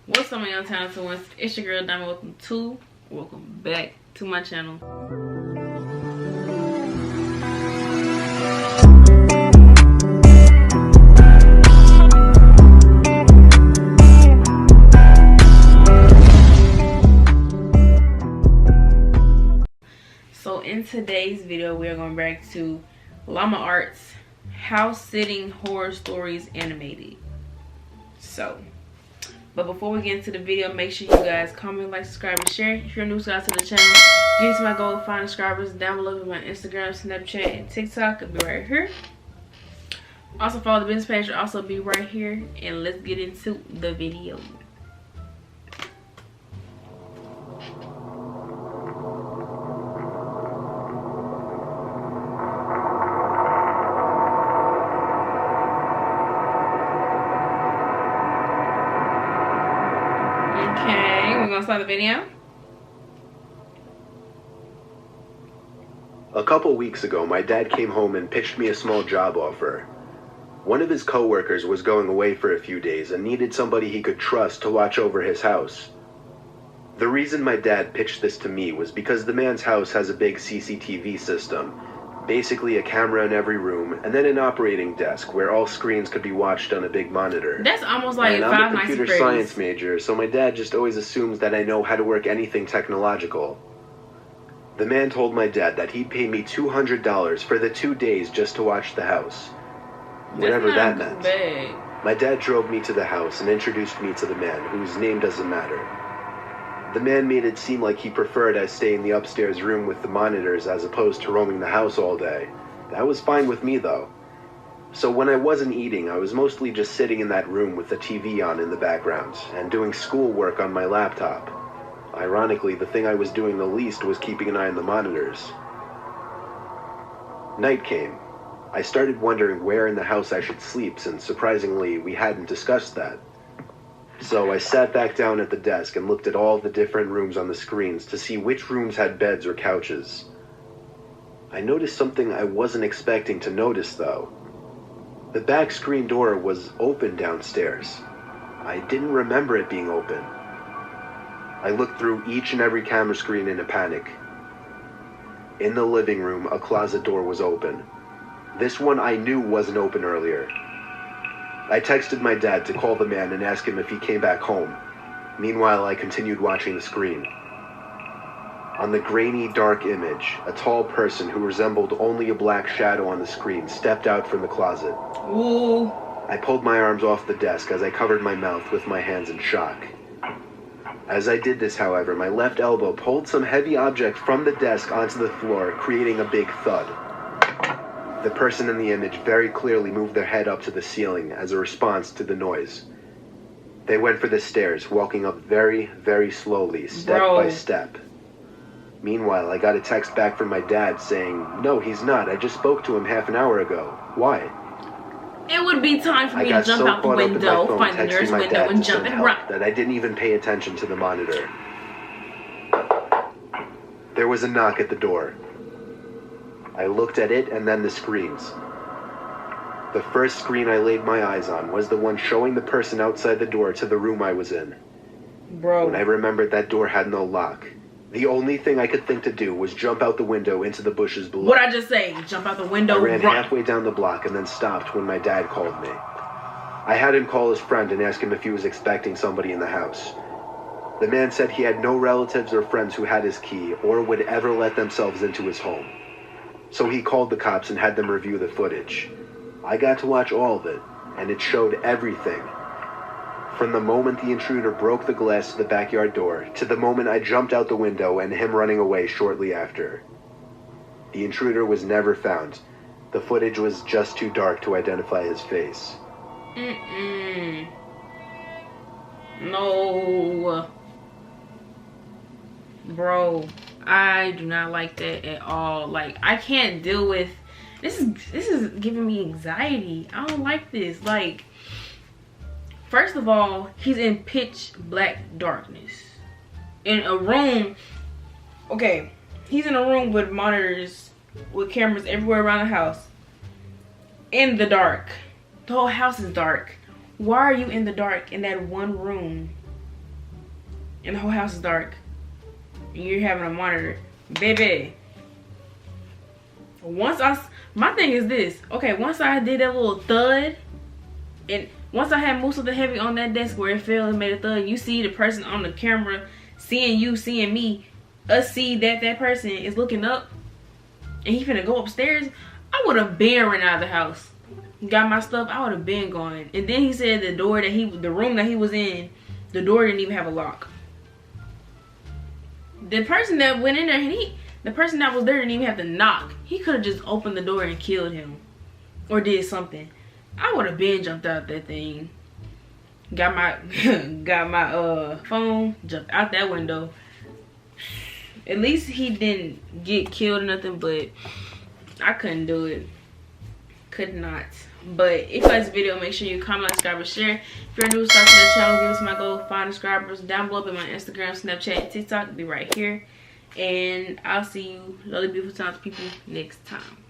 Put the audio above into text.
What's up, my young talented ones? It's your girl Llama. Welcome back to my channel. So in today's video, we are going back to Llama Arts House Sitting Horror Stories Animated. But before we get into the video, make sure you guys comment, like, subscribe, and share. If you're new to the channel, get to my goal of 500 subscribers down below with my Instagram, Snapchat, and TikTok. It'll be right here. Also follow the business page. It'll also be right here. And let's get into the video. Okay, we're gonna start the video. A couple weeks ago, my dad came home and pitched me a small job offer. One of his coworkers was going away for a few days and needed somebody he could trust to watch over his house. The reason my dad pitched this to me was because the man's house has a big CCTV system, basically a camera in every room, and then an operating desk where all screens could be watched on a big monitor. That's almost like and Five I'm a Nights at computer Freddy's. science major, so my dad just always assumes that I know how to work anything technological. The man told my dad that he'd pay me $200 for the 2 days just to watch the house. Whatever that meant. Bad. My dad drove me to the house and introduced me to the man, whose name doesn't matter. The man made it seem like he preferred I stay in the upstairs room with the monitors as opposed to roaming the house all day. That was fine with me, though. So when I wasn't eating, I was mostly just sitting in that room with the TV on in the background and doing schoolwork on my laptop. Ironically, the thing I was doing the least was keeping an eye on the monitors. Night came. I started wondering where in the house I should sleep, since surprisingly, we hadn't discussed that. So I sat back down at the desk and looked at all the different rooms on the screens to see which rooms had beds or couches. I noticed something I wasn't expecting to notice, though. The back screen door was open downstairs. I didn't remember it being open. I looked through each and every camera screen in a panic. In the living room, a closet door was open. This one I knew wasn't open earlier. I texted my dad to call the man and ask him if he came back home. Meanwhile, I continued watching the screen. On the grainy, dark image, a tall person who resembled only a black shadow on the screen stepped out from the closet. Ooh. I pulled my arms off the desk as I covered my mouth with my hands in shock. As I did this, however, my left elbow pulled some heavy object from the desk onto the floor, creating a big thud. The person in the image very clearly moved their head up to the ceiling as a response to the noise. They went for the stairs, walking up very, very slowly, step by step. Meanwhile, I got a text back from my dad saying, "No, he's not. I just spoke to him half an hour ago. Why?" It would be time for me to jump out the window, find the nearest window, and jump and run. That I didn't even pay attention to the monitor. There was a knock at the door. I looked at it and then the screens. The first screen I laid my eyes on was the one showing the person outside the door to the room I was in. Bro. When I remembered that door had no lock, the only thing I could think to do was jump out the window into the bushes below. What'd I just say? Jump out the window, I ran halfway down the block and then stopped when my dad called me. I had him call his friend and ask him if he was expecting somebody in the house. The man said he had no relatives or friends who had his key or would ever let themselves into his home. So he called the cops and had them review the footage. I got to watch all of it, and it showed everything. From the moment the intruder broke the glass to the backyard door, to the moment I jumped out the window and him running away shortly after. The intruder was never found. The footage was just too dark to identify his face. No. Bro, I do not like that at all. Like, I can't deal with this is giving me anxiety. I don't like this. Like, first of all, he's in pitch black darkness. In a room, okay, he's in a room with monitors, with cameras everywhere around the house. In the dark. The whole house is dark. Why are you in the dark in that one room and the whole house is dark, and you're having a monitor, baby. My thing is this, okay, once I did that little thud, and once I had most of the heavy on that desk where it fell and made a thud, you see the person on the camera seeing you, seeing me, us see that that person is looking up, and he finna go upstairs, I would have been ran out of the house. Got my stuff, I would have been gone. And then he said the room that he was in, the door didn't even have a lock. The person that went in there, the person that was there didn't even have to knock. He could have just opened the door and killed him. Or did something. I would have been jumped out that thing. Got my phone, jumped out that window. At least he didn't get killed or nothing, but I couldn't do it. Could not. But if you like this video, make sure you comment, subscribe, and share. If you're new, start to the channel, give us my goal 5 subscribers down below in my Instagram, Snapchat, and TikTok. Be right here. And I'll see you, lovely, beautiful, talented people, next time.